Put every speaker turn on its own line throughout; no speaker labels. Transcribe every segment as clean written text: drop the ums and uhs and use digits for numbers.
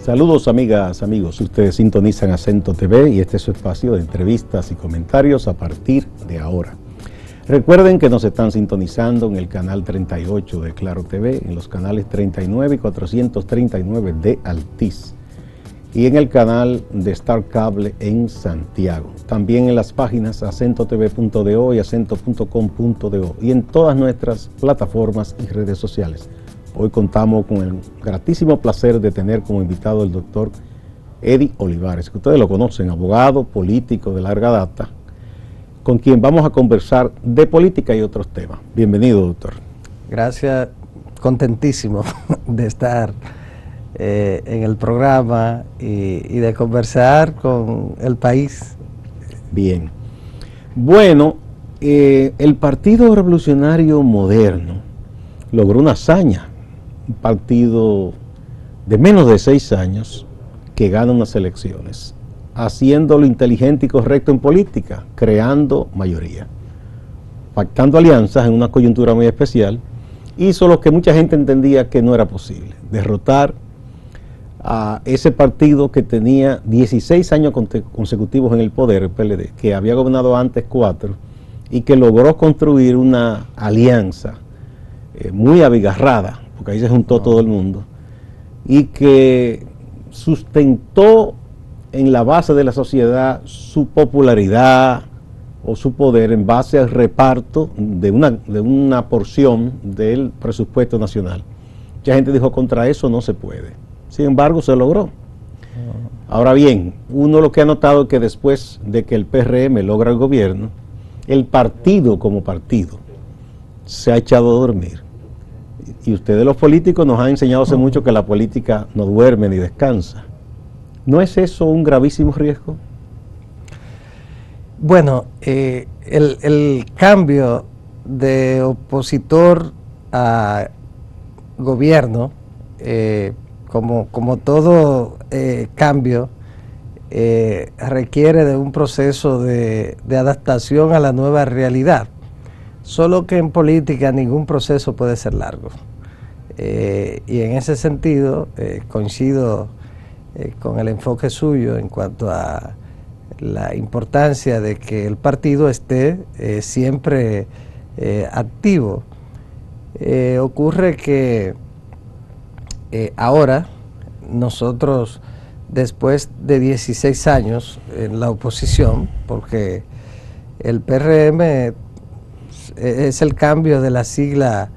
Saludos amigas, amigos, ustedes sintonizan Acento TV y este es su espacio de entrevistas y comentarios a partir de ahora. Recuerden que nos están sintonizando en el canal 38 de Claro TV, en los canales 39 y 439 de Altiz y en el canal de Star Cable en Santiago. También en las páginas acentotv.do y acento.com.do y en todas nuestras plataformas y redes sociales. Hoy contamos con el gratísimo placer de tener como invitado al doctor Eddie Olivares, que ustedes lo conocen, abogado, político de larga data, con quien vamos a conversar de política y otros temas. Bienvenido, doctor.
Gracias, contentísimo de estar en el programa y de conversar con el país.
Bien. Bueno, el Partido Revolucionario Moderno logró una hazaña. Un partido de menos de 6 años que gana unas elecciones, haciendo lo inteligente y correcto en política, creando mayoría, pactando alianzas en una coyuntura muy especial, hizo lo que mucha gente entendía que no era posible, derrotar a ese partido que tenía 16 años consecutivos en el poder, el PLD, que había gobernado antes 4 y que logró construir una alianza muy abigarrada, porque ahí se juntó todo el mundo, y que sustentó en la base de la sociedad su popularidad o su poder en base al reparto de una porción del presupuesto nacional. Mucha gente dijo, contra eso no se puede. Sin embargo, se logró. Ahora bien, uno lo que ha notado es que después de que el PRM logra el gobierno, el partido como partido se ha echado a dormir. Y ustedes los políticos nos han enseñado hace mucho que la política no duerme ni descansa. ¿No es eso un gravísimo riesgo?
Bueno, el cambio de opositor a gobierno, como todo cambio, requiere de un proceso de adaptación a la nueva realidad. Solo que en política ningún proceso puede ser largo. Y en ese sentido coincido con el enfoque suyo en cuanto a la importancia de que el partido esté siempre activo. Ocurre que ahora nosotros, después de 16 años en la oposición, porque el PRM es el cambio de la sigla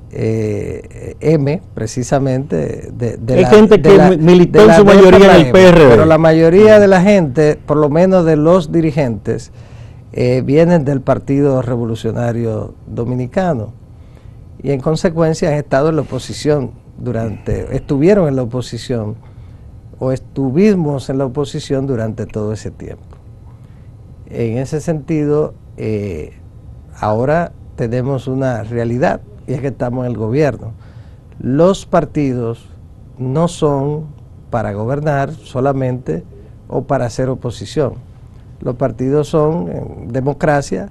M, precisamente.
Hay gente que militó en su mayoría en el PRM.
Pero la mayoría de la gente, por lo menos de los dirigentes, vienen del Partido Revolucionario Dominicano. Y en consecuencia han estado en la oposición estuvieron en la oposición, o estuvimos en la oposición durante todo ese tiempo. En ese sentido, ahora tenemos una realidad, y es que estamos en el gobierno. Los partidos no son para gobernar solamente o para hacer oposición. Los partidos son, en democracia,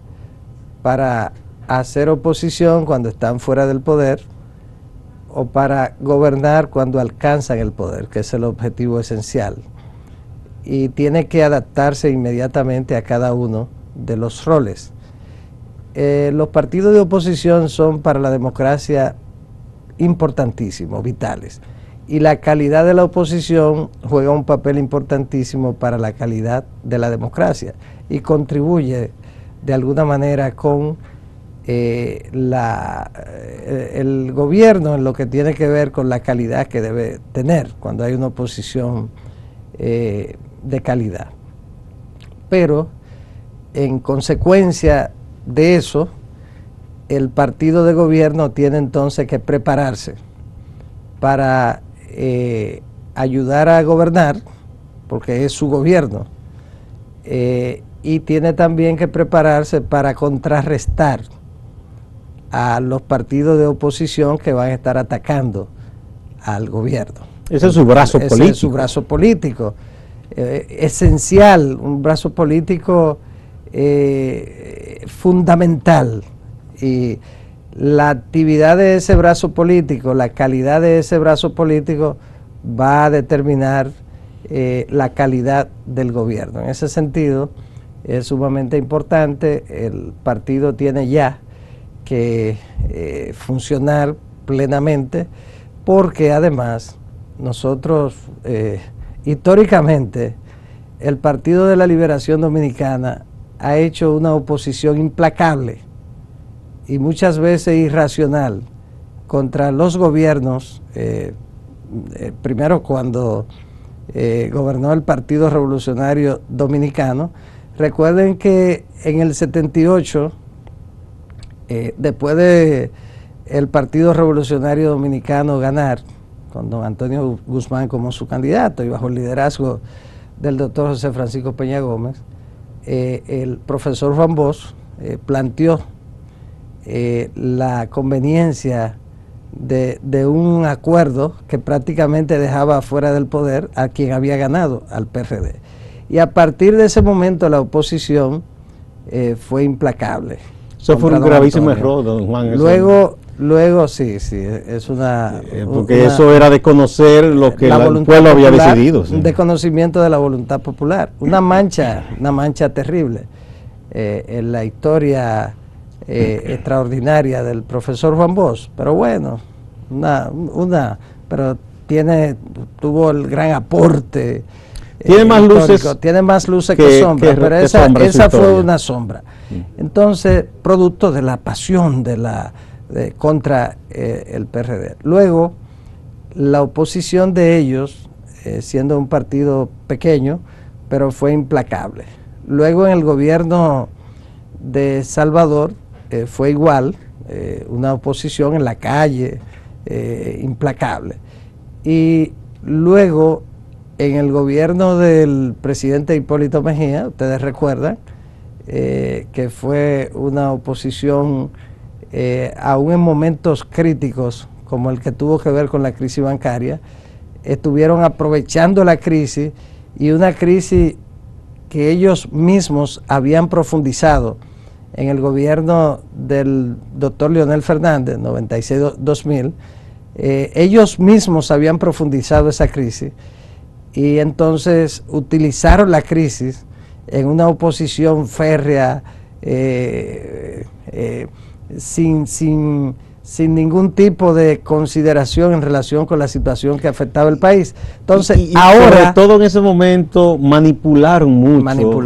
para hacer oposición cuando están fuera del poder o para gobernar cuando alcanzan el poder, que es el objetivo esencial. Y tiene que adaptarse inmediatamente a cada uno de los roles. Los partidos de oposición son para la democracia importantísimos, vitales. Y la calidad de la oposición juega un papel importantísimo para la calidad de la democracia y contribuye de alguna manera con el gobierno en lo que tiene que ver con la calidad que debe tener cuando hay una oposición de calidad. Pero en consecuencia de eso, el partido de gobierno tiene entonces que prepararse para ayudar a gobernar, porque es su gobierno, y tiene también que prepararse para contrarrestar a los partidos de oposición que van a estar atacando al gobierno.
Ese es su brazo político.
Ese es su brazo político. Esencial, un brazo político fundamental. Y la actividad de ese brazo político, la calidad de ese brazo político va a determinar la calidad del gobierno. En ese sentido, es sumamente importante. El partido tiene ya que funcionar plenamente, porque además nosotros históricamente el Partido de la Liberación Dominicana ha hecho una oposición implacable y muchas veces irracional contra los gobiernos, primero cuando gobernó el Partido Revolucionario Dominicano. Recuerden que en el 78, después de el Partido Revolucionario Dominicano ganar, con don Antonio Guzmán como su candidato y bajo el liderazgo del doctor José Francisco Peña Gómez, el profesor Juan Bosch planteó la conveniencia de un acuerdo que prácticamente dejaba fuera del poder a quien había ganado, al PRD. Y a partir de ese momento la oposición fue implacable.
Eso fue un gravísimo error, don Juan.
Luego sí, es una...
porque eso era de conocer lo que el pueblo había decidido.
Un desconocimiento de la voluntad popular. Una mancha terrible en la historia extraordinaria del profesor Juan Bosch. Pero bueno, pero tuvo el gran aporte. Tiene más luces que sombras, pero esa fue una sombra. Entonces, producto de la pasión contra el PRD. Luego, la oposición de ellos, siendo un partido pequeño, pero fue implacable. Luego, en el gobierno de Salvador, fue igual, una oposición en la calle, implacable. Y luego, en el gobierno del presidente Hipólito Mejía, ustedes recuerdan, que fue una oposición aún en momentos críticos como el que tuvo que ver con la crisis bancaria, estuvieron aprovechando la crisis, y una crisis que ellos mismos habían profundizado en el gobierno del doctor Leonel Fernández, 96-2000, ellos mismos habían profundizado esa crisis, y entonces utilizaron la crisis en una oposición férrea, sin ningún tipo de consideración en relación con la situación que afectaba el país. Entonces,
y ahora, sobre todo en ese momento, manipularon mucho.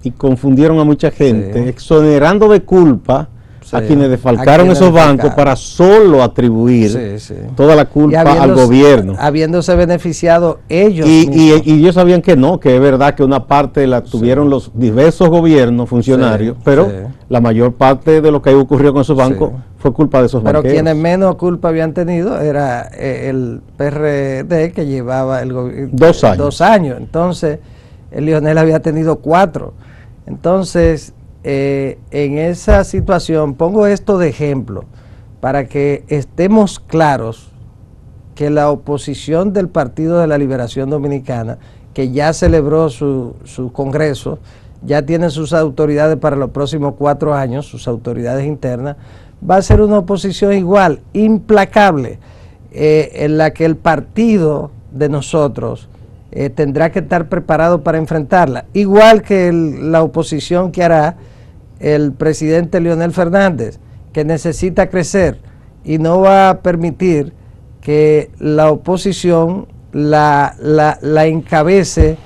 Y confundieron a mucha gente, exonerando de culpa a quienes defalcaron esos bancos para solo atribuir toda la culpa al gobierno.
Habiéndose beneficiado ellos
y ellos sabían que no, que es verdad que una parte la tuvieron los diversos gobiernos funcionarios, pero la mayor parte de lo que ocurrió con esos bancos fue culpa de esos banqueros.
Pero quienes menos culpa habían tenido era el PRD, que llevaba el gobierno 2 años. Entonces, el Leonel había tenido 4. Entonces, en esa situación, pongo esto de ejemplo para que estemos claros que la oposición del Partido de la Liberación Dominicana, que ya celebró su congreso, ya tiene sus autoridades para los próximos 4 años, sus autoridades internas, va a ser una oposición igual, implacable, en la que el partido de nosotros tendrá que estar preparado para enfrentarla, igual que la oposición que hará el presidente Leonel Fernández, que necesita crecer y no va a permitir que la oposición la encabece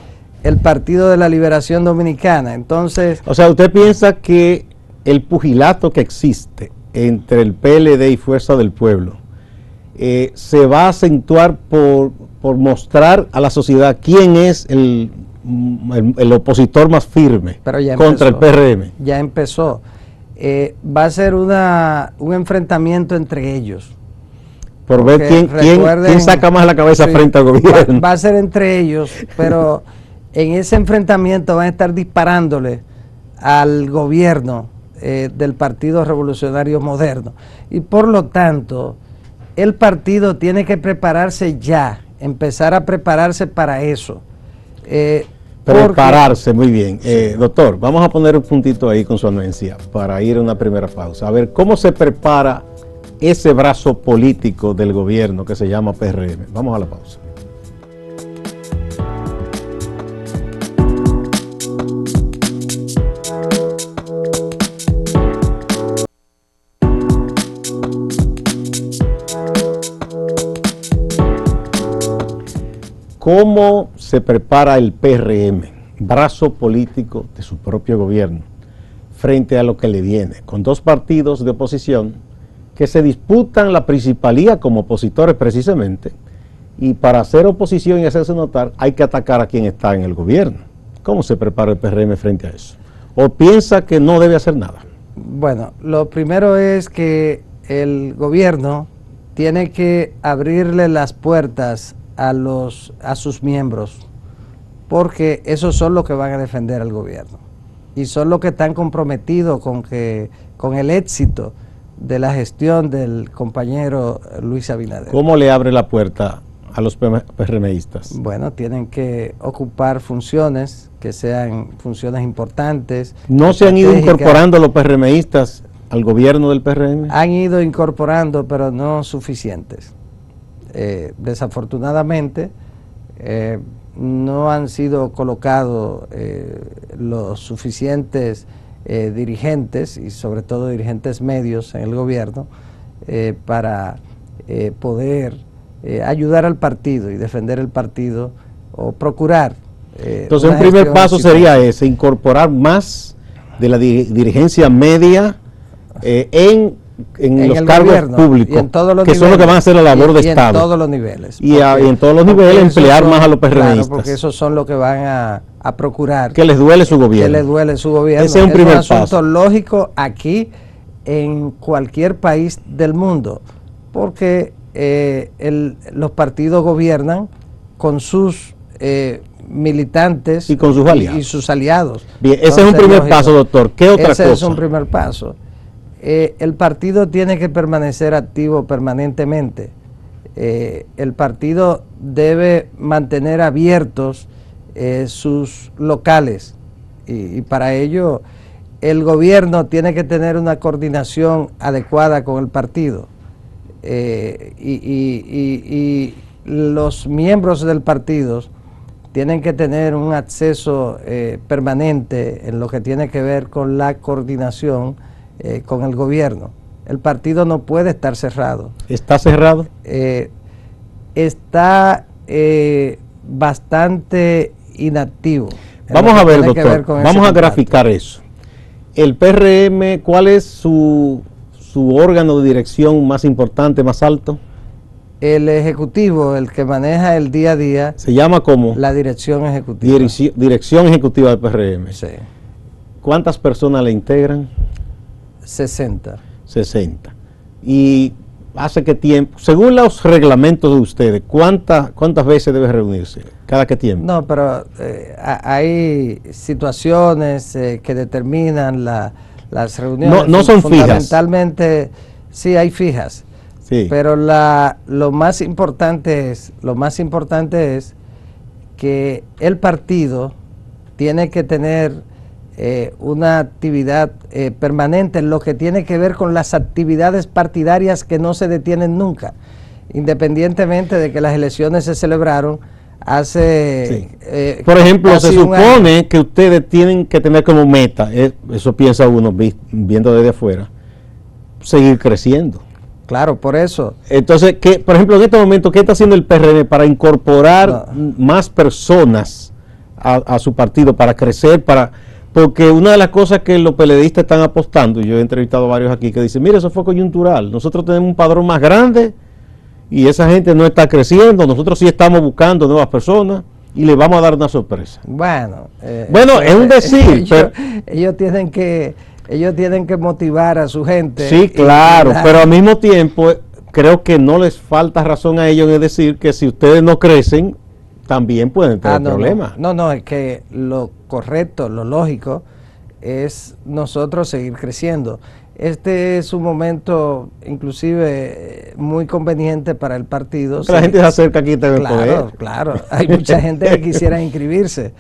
el Partido de la Liberación Dominicana. Entonces,
o sea, ¿usted piensa que el pugilato que existe entre el PLD y Fuerza del Pueblo se va a acentuar por mostrar a la sociedad quién es el opositor más firme contra el PRM?
Ya empezó. Va a ser un enfrentamiento entre ellos.
Por ver quién saca más la cabeza frente al gobierno.
Va a ser entre ellos, pero en ese enfrentamiento van a estar disparándole al gobierno del Partido Revolucionario Moderno. Y por lo tanto, el partido tiene que prepararse ya, empezar a prepararse para eso.
Prepararse, muy bien. Doctor, vamos a poner un puntito ahí con su anuencia para ir a una primera pausa. A ver, ¿cómo se prepara ese brazo político del gobierno que se llama PRM? Vamos a la pausa. ¿Cómo se prepara el PRM, brazo político de su propio gobierno, frente a lo que le viene, con dos partidos de oposición que se disputan la principalía como opositores precisamente, y para hacer oposición y hacerse notar hay que atacar a quien está en el gobierno? ¿Cómo se prepara el PRM frente a eso? ¿O piensa que no debe hacer nada?
Bueno, lo primero es que el gobierno tiene que abrirle las puertas a sus miembros, porque esos son los que van a defender al gobierno y son los que están comprometidos con el éxito de la gestión del compañero Luis Abinader.
¿Cómo le abre la puerta a los PRMistas?
Bueno, tienen que ocupar funciones que sean funciones importantes.
¿No se han ido incorporando los PRMistas al gobierno del PRM?
Han ido incorporando, pero no suficientes. Desafortunadamente no han sido colocados los suficientes dirigentes, y sobre todo dirigentes medios en el gobierno, para poder ayudar al partido y defender el partido, o procurar.
Entonces un primer paso sería ese, incorporar más de la dirigencia media en los cargos públicos, que son los que van a hacer la labor de Estado.
En todos los niveles.
Y en todos los niveles emplear más a los PRMistas.
Claro, porque esos son los que van a procurar.
Que les duele su gobierno.
Que les duele su gobierno.
Ese es un primer paso.
Es un asunto lógico aquí, en cualquier país del mundo, porque los partidos gobiernan con sus militantes
y con sus aliados.
Y sus aliados.
Bien, ese es un primer paso, doctor. ¿Qué otra cosa?
Ese es un primer paso. El partido tiene que permanecer activo permanentemente. El partido debe mantener abiertos sus locales, y para ello el gobierno tiene que tener una coordinación adecuada con el partido, y los miembros del partido tienen que tener un acceso permanente en lo que tiene que ver con la coordinación con el gobierno. El partido no puede estar cerrado.
¿Está cerrado?
Está bastante inactivo.
Vamos a ver, doctor, vamos a graficar eso. El PRM, ¿cuál es su órgano de dirección más importante, más alto?
El ejecutivo, el que maneja el día a día.
¿Se llama cómo?
La dirección ejecutiva.
Dirección ejecutiva del PRM.
Sí.
¿Cuántas personas le integran?
60.
¿Y hace qué tiempo? Según los reglamentos de ustedes, ¿cuántas veces debe reunirse? ¿Cada qué tiempo?
No, pero hay situaciones que determinan las reuniones.
No son fijas.
Fundamentalmente, sí hay fijas. Sí. Pero lo más importante es que el partido tiene que tener una actividad permanente en lo que tiene que ver con las actividades partidarias que no se detienen nunca, independientemente de que las elecciones se celebraron hace...
Sí. Por ejemplo, se supone que ustedes tienen que tener como meta, eso piensa uno viendo desde afuera, seguir creciendo.
Claro, por eso.
Entonces, por ejemplo, en este momento, ¿qué está haciendo el PRM para incorporar más personas a su partido, para crecer, porque una de las cosas que los PLDistas están apostando, y yo he entrevistado a varios aquí que dicen, mire, eso fue coyuntural, nosotros tenemos un padrón más grande y esa gente no está creciendo, nosotros sí estamos buscando nuevas personas y le vamos a dar una sorpresa?
Bueno,
es un decir.
Ellos tienen que motivar a su gente.
Sí, claro, pero al mismo tiempo creo que no les falta razón a ellos en decir que si ustedes no crecen, también pueden tener problemas.
No, es que lo correcto, lo lógico, es nosotros seguir creciendo. Este es un momento inclusive muy conveniente para el partido.
La gente se acerca aquí también.
Claro, hay mucha gente que quisiera inscribirse.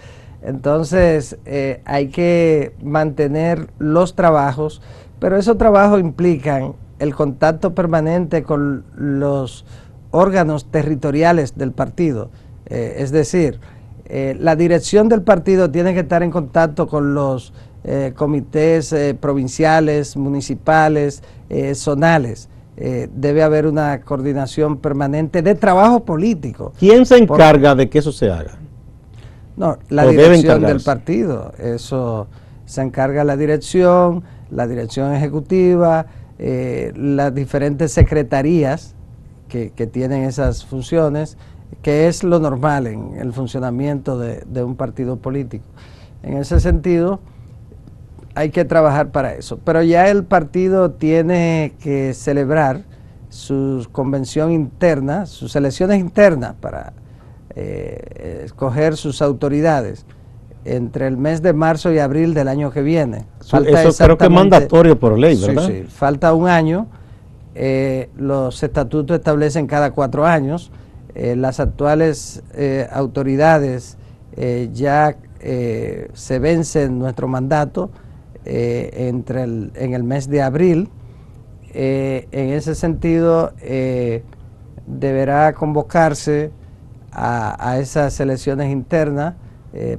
Entonces hay que mantener los trabajos, pero esos trabajos implican el contacto permanente con los órganos territoriales del partido. Es decir, la dirección del partido tiene que estar en contacto con los comités provinciales, municipales, zonales. Debe haber una coordinación permanente de trabajo político.
¿Quién se encarga de que eso se haga?
No, la dirección del partido. Eso se encarga la dirección ejecutiva, las diferentes secretarías que tienen esas funciones, que es lo normal en el funcionamiento de un partido político. En ese sentido, hay que trabajar para eso. Pero ya el partido tiene que celebrar su convención interna, sus elecciones internas para escoger sus autoridades entre el mes de marzo y abril del año que viene.
Eso creo que es mandatorio por ley, ¿verdad?
Sí, falta un año. Los estatutos establecen cada 4 años. Las actuales autoridades ya se vencen nuestro mandato en el mes de abril. En ese sentido, deberá convocarse a esas elecciones internas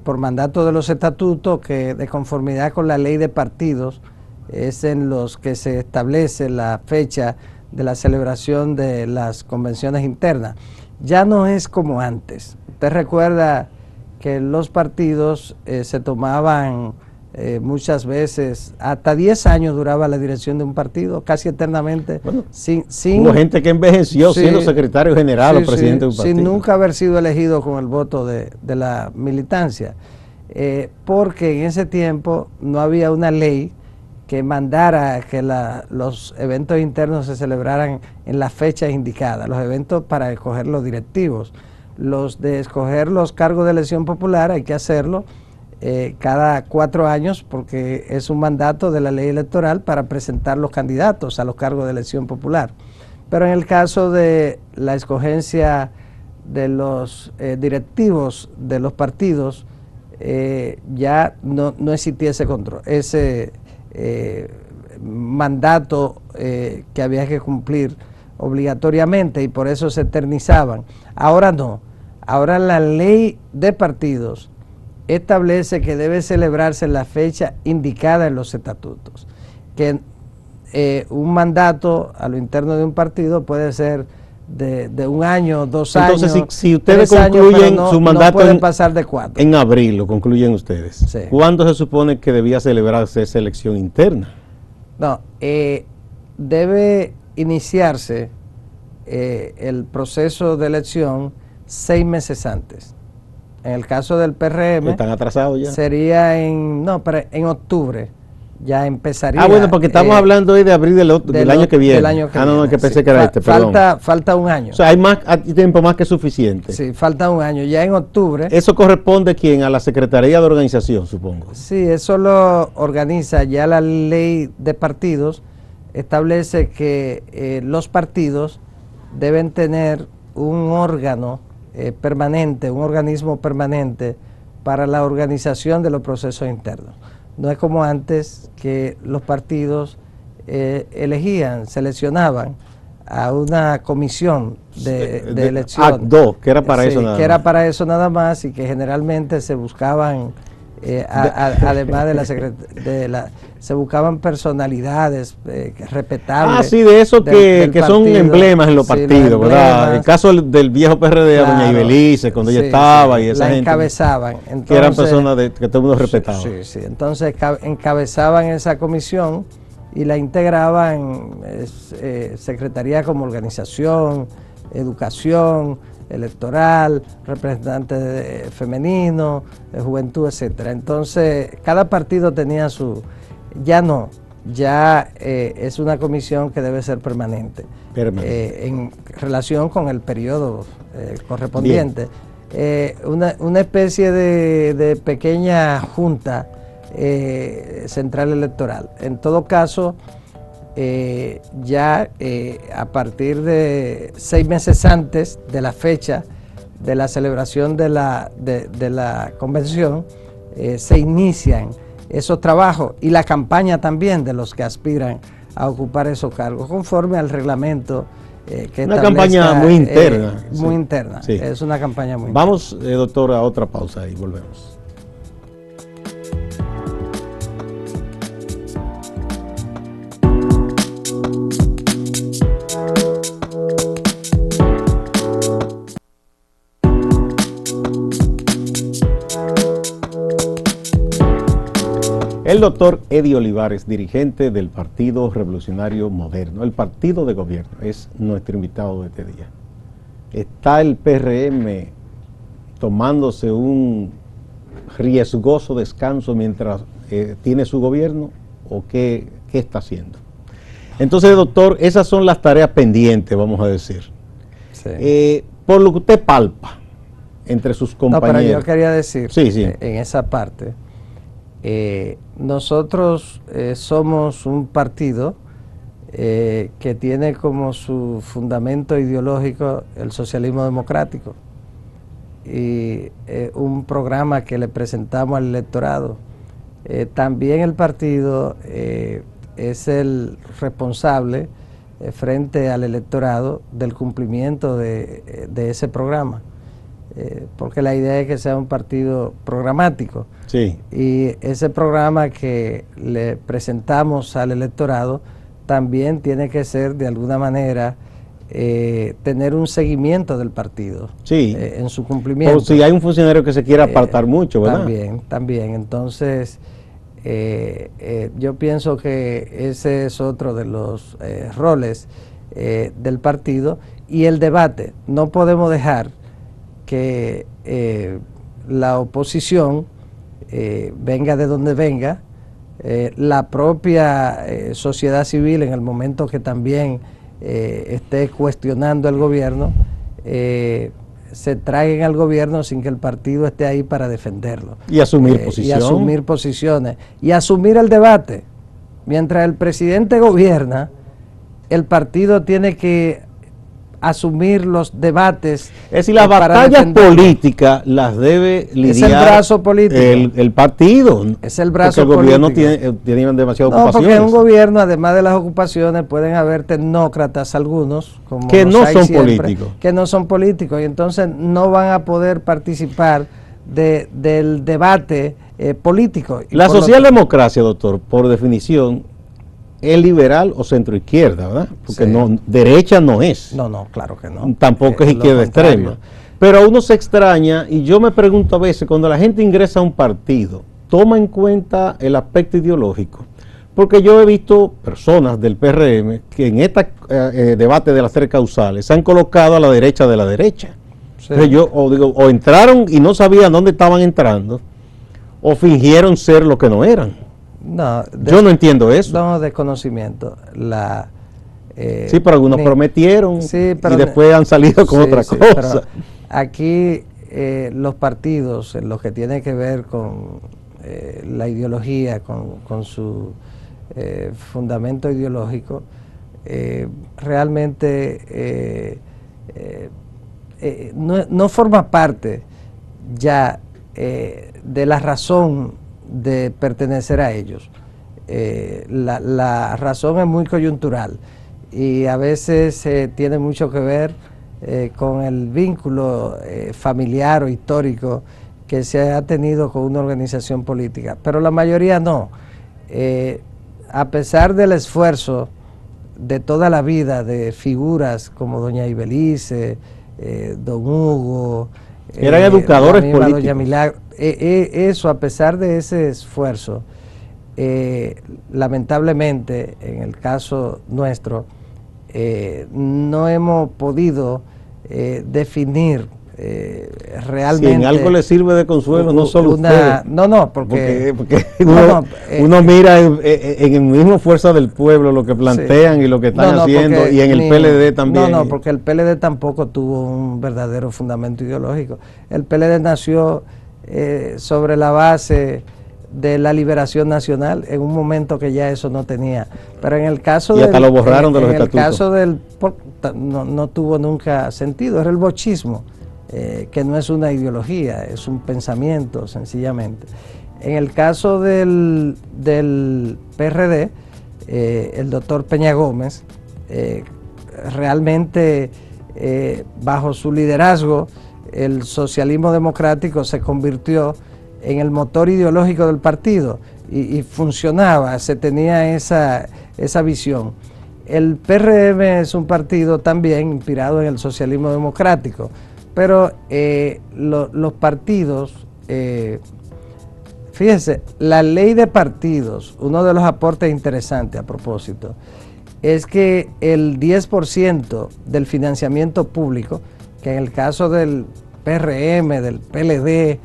por mandato de los estatutos, que de conformidad con la ley de partidos es en los que se establece la fecha de la celebración de las convenciones internas. Ya no es como antes. Usted recuerda que los partidos se tomaban muchas veces, hasta 10 años duraba la dirección de un partido, casi eternamente. Bueno,
hubo gente que envejeció siendo secretario general o presidente de un partido.
Sin nunca haber sido elegido con el voto de la militancia. Porque en ese tiempo no había una ley que mandara que los eventos internos se celebraran en las fechas indicadas, los eventos para escoger los directivos. Los de escoger los cargos de elección popular hay que hacerlo cada 4 años, porque es un mandato de la ley electoral para presentar los candidatos a los cargos de elección popular. Pero en el caso de la escogencia de los directivos de los partidos, ya no existía ese control, ese mandato que había que cumplir obligatoriamente, y por eso se eternizaban. Ahora no, ahora la ley de partidos establece que debe celebrarse en la fecha indicada en los estatutos, que un mandato a lo interno de un partido puede ser de 1 año, 2 años.
Entonces, si ustedes concluyen su mandato,
no pueden pasar de 4.
En abril lo concluyen ustedes.
Sí.
¿Cuándo se supone que debía celebrarse esa elección interna?
No, debe iniciarse el proceso de elección 6 meses antes. En el caso del PRM,
¿están atrasados ya?
Sería en octubre. Ya empezaría.
Bueno, porque estamos hablando hoy de abril del año que viene. No, que pensé que era perdón.
Falta un año.
O sea, hay tiempo más que suficiente.
Sí, falta un año. Ya en octubre.
¿Eso corresponde a la Secretaría de Organización, supongo?
Sí, eso lo organiza ya la ley de partidos. Establece que los partidos deben tener un órgano permanente, un organismo permanente para la organización de los procesos internos. No es como antes, que los partidos seleccionaban a una comisión de elección.
Que era para eso nada más.
Que era para eso nada más, y que generalmente se buscaban, además se buscaban personalidades respetables.
Sí, de eso que son emblemas en los partidos, ¿verdad? El caso del viejo PRD, claro, doña Ibelice, cuando ella estaba, y esa gente
encabezaban. Entonces,
que eran personas que todo el mundo respetaba.
Sí. Entonces encabezaban esa comisión y la integraban secretarías como organización, educación, electoral, representantes femeninos, de juventud, etcétera. Entonces, cada partido tenía ya es una comisión que debe ser permanente. En relación con el periodo correspondiente. Una especie de pequeña junta central electoral. En todo caso, a partir de 6 meses antes de la fecha de la celebración de la convención, se inician esos trabajos y la campaña también de los que aspiran a ocupar esos cargos, conforme al reglamento que
una campaña muy interna.
Muy interna, sí. Es una campaña muy interna.
Vamos, doctor, a otra pausa y volvemos. El doctor Eddie Olivares, dirigente del Partido Revolucionario Moderno, el partido de gobierno, es nuestro invitado de este día. ¿Está el PRM tomándose un riesgoso descanso mientras tiene su gobierno o qué está haciendo? Entonces, doctor, esas son las tareas pendientes, vamos a decir. Sí. Por lo que usted palpa entre sus compañeros.
No, pero yo quería decir,
sí.
En esa parte, nosotros somos un partido que tiene como su fundamento ideológico el socialismo democrático y un programa que le presentamos al electorado. También el partido es el responsable frente al electorado del cumplimiento de ese programa. Porque la idea es que sea un partido programático.
Sí.
Y ese programa que le presentamos al electorado también tiene que ser de alguna manera tener un seguimiento del partido,
sí,
en su cumplimiento.
O si hay un funcionario que se quiera apartar mucho, ¿verdad?
También. Entonces, yo pienso que ese es otro de los roles del partido. Y el debate, no podemos dejar que la oposición venga de donde venga, la propia sociedad civil en el momento que también esté cuestionando el gobierno, se traigan al gobierno sin que el partido esté ahí para defenderlo.
Y asumir posiciones.
Y asumir posiciones. Y asumir el debate. Mientras el presidente gobierna, el partido tiene que asumir los debates.
Es decir, las batallas políticas las debe lidiar.
Es el brazo político.
El partido.
Es el brazo
político. Porque el
gobierno
tiene demasiadas ocupaciones.
Porque en un gobierno, además de las ocupaciones, pueden haber tecnócratas algunos, como
que no son
siempre,
políticos.
Que no son políticos y entonces no van a poder participar del debate político.
La socialdemocracia, doctor, por definición, es liberal o centroizquierda, ¿verdad? Porque
sí.
no, derecha no es.
No, claro que no.
Tampoco es izquierda extrema. Pero uno se extraña, y yo me pregunto a veces, cuando la gente ingresa a un partido, ¿toma en cuenta el aspecto ideológico? Porque yo he visto personas del PRM que en este debate de las tres causales se han colocado a la derecha de la derecha. Sí. Entonces o entraron y no sabían dónde estaban entrando, o fingieron ser lo que no eran.
No,
yo no entiendo eso.
No, desconocimiento.
Sí, pero algunos prometieron y después han salido con otra cosa.
Pero aquí los partidos, en lo que tiene que ver con la ideología, con su fundamento ideológico, realmente no forma parte ya de la razón de pertenecer a ellos. La razón es muy coyuntural y a veces tiene mucho que ver con el vínculo familiar o histórico que se ha tenido con una organización política, pero la mayoría no. A pesar del esfuerzo de toda la vida de figuras como doña Ibelice, don Hugo,
eran educadores políticos.
Doña Milagro, eso, a pesar de ese esfuerzo, lamentablemente, en el caso nuestro, no hemos podido definir realmente.
Si en algo le sirve de consuelo, no solo usted.
Porque
uno mira en el mismo Fuerza del Pueblo lo que plantean y lo que están haciendo, y en el PLD también.
No, porque el PLD tampoco tuvo un verdadero fundamento ideológico. El PLD nació sobre la base de la liberación nacional en un momento que ya eso no tenía. Pero en el caso
y hasta lo borraron de los
estatutos. En el caso
del
no tuvo nunca sentido, era el bochismo, que no es una ideología, es un pensamiento sencillamente. En el caso del PRD, el doctor Peña Gómez, realmente bajo su liderazgo, el socialismo democrático se convirtió en el motor ideológico del partido y funcionaba, se tenía esa visión. El PRM es un partido también inspirado en el socialismo democrático, pero los partidos, fíjense, la ley de partidos, uno de los aportes interesantes a propósito, es que el 10% del financiamiento público, que en el caso del PRM, del PLD,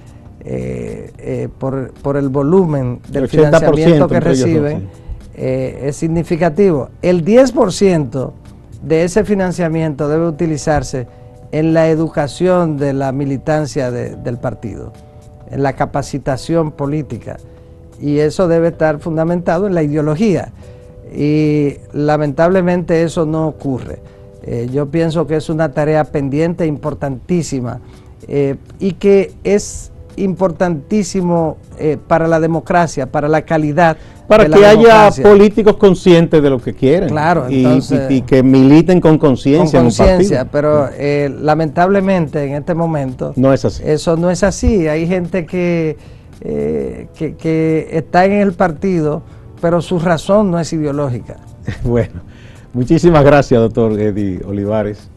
por el volumen del financiamiento que reciben, es significativo. El 10% de ese financiamiento debe utilizarse en la educación de la militancia del partido, en la capacitación política, y eso debe estar fundamentado en la ideología, y lamentablemente eso no ocurre. Yo pienso que es una tarea pendiente importantísima, y que es importantísimo para la democracia, para la calidad
para
de la
que
democracia.
Haya políticos conscientes de lo que quieren,
Claro, entonces,
y que militen con conciencia en un partido.
Pero lamentablemente en este momento
no es así.
Eso no es así. Hay gente que está en el partido, pero su razón no es ideológica.
Bueno, muchísimas gracias, doctor Eddie Olivares.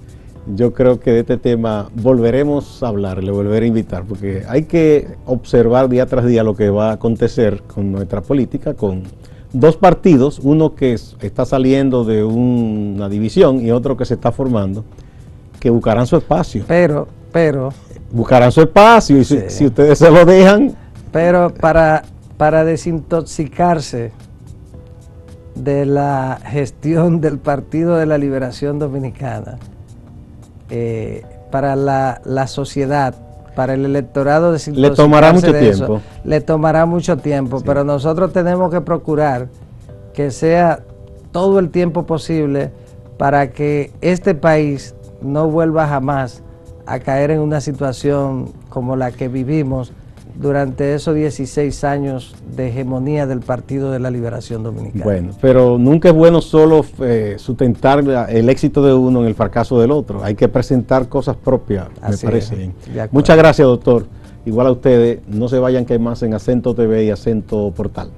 Yo creo que de este tema volveremos a hablar, le volveré a invitar, porque hay que observar día tras día lo que va a acontecer con nuestra política, con dos partidos, uno que está saliendo de una división y otro que se está formando, que buscarán su espacio.
Pero
buscarán su espacio, y
sí,
si ustedes se lo dejan.
Pero para desintoxicarse de la gestión del Partido de la Liberación Dominicana, para la sociedad, para el electorado,
le tomará mucho tiempo.
Eso, le tomará mucho tiempo, sí. Pero nosotros tenemos que procurar que sea todo el tiempo posible para que este país no vuelva jamás a caer en una situación como la que vivimos durante esos 16 años de hegemonía del Partido de la Liberación Dominicana.
Bueno, pero nunca es bueno solo sustentar el éxito de uno en el fracaso del otro. Hay que presentar cosas propias,
así
me parece
es,
bien. Muchas gracias, doctor. Igual a ustedes, no se vayan que hay más en Acento TV y Acento Portal.